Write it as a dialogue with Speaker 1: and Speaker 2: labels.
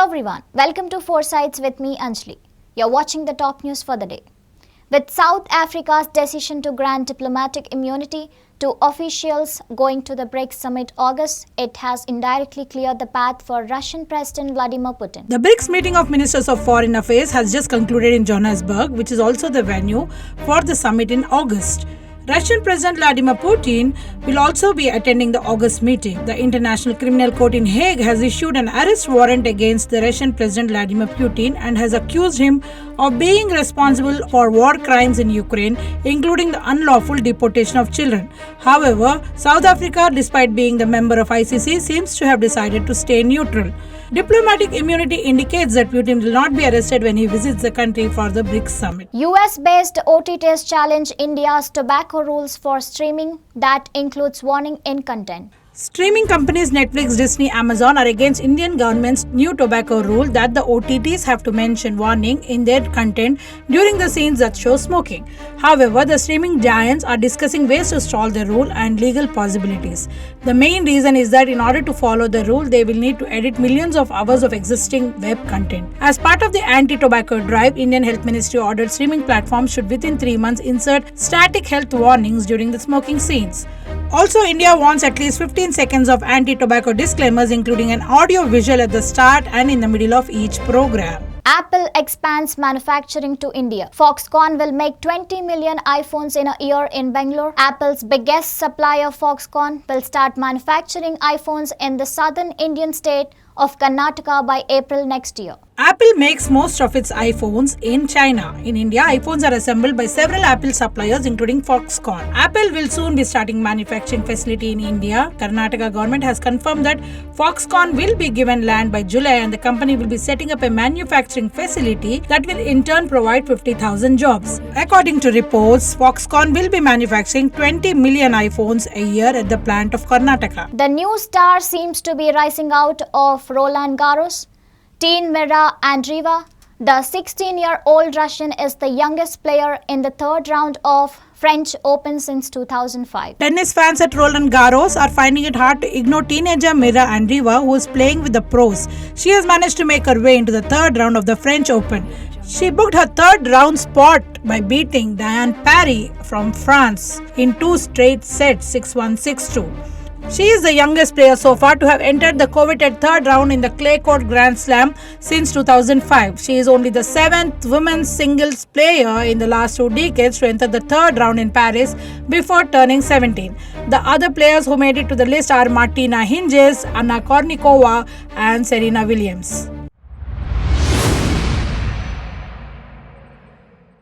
Speaker 1: everyone, welcome to 4 Sides with me Anjali. You're watching the top news for the day. With South Africa's decision to grant diplomatic immunity to officials going to the BRICS summit August, it has indirectly cleared the path for Russian President Vladimir Putin.
Speaker 2: The BRICS meeting of Ministers of Foreign Affairs has just concluded in Johannesburg, which is also the venue for the summit in August. Russian President Vladimir Putin will also be attending the August meeting. The International Criminal Court in Hague has issued an arrest warrant against the Russian President Vladimir Putin and has accused him of being responsible for war crimes in Ukraine, including the unlawful deportation of children. However, South Africa, despite being the member of ICC, seems to have decided to stay neutral. Diplomatic immunity indicates that Putin will not be arrested when he visits the country for the BRICS summit.
Speaker 1: US-based OTTs challenge India's tobacco rules for streaming that includes warning in content.
Speaker 2: Streaming companies Netflix, Disney, Amazon are against Indian government's new tobacco rule that the OTTs have to mention warning in their content during the scenes that show smoking. However, the streaming giants are discussing ways to stall the rule and legal possibilities. The main reason is that in order to follow the rule, they will need to edit millions of hours of existing web content. As part of the anti-tobacco drive, Indian Health Ministry ordered streaming platforms should within 3 months insert static health warnings during the smoking scenes. Also, India wants at least 15 seconds of anti-tobacco disclaimers, including an audio visual at the start and in the middle of each program.
Speaker 1: Apple expands manufacturing to India. Foxconn will make 20 million iPhones in a year in Bengaluru. Apple's biggest supplier, Foxconn, will start manufacturing iPhones in the southern Indian state of Karnataka by April next year.
Speaker 2: Apple makes most of its iPhones in China. In India, iPhones are assembled by several Apple suppliers, including Foxconn. Apple will soon be starting manufacturing facility in India. Karnataka government has confirmed that Foxconn will be given land by July and the company will be setting up a manufacturing facility that will in turn provide 50,000 jobs. According to reports, Foxconn will be manufacturing 20 million iPhones a year at the plant of Karnataka.
Speaker 1: The new star seems to be rising out of Roland Garros. Teen Mirra Andreeva, the 16-year-old Russian, is the youngest player in the third round of French Open since 2005.
Speaker 2: Tennis fans at Roland Garros are finding it hard to ignore teenager Mirra Andreeva, who is playing with the pros. She has managed to make her way into the third round of the French Open. She booked her third round spot by beating Diane Parry from France in 2 straight sets, 6-1, 6-2. She is the youngest player so far to have entered the coveted third round in the clay court Grand Slam since 2005. She is only the 7th women's singles player in the last 2 decades to enter the third round in Paris before turning 17. The other players who made it to the list are Martina Hingis, Anna Kournikova and Serena Williams.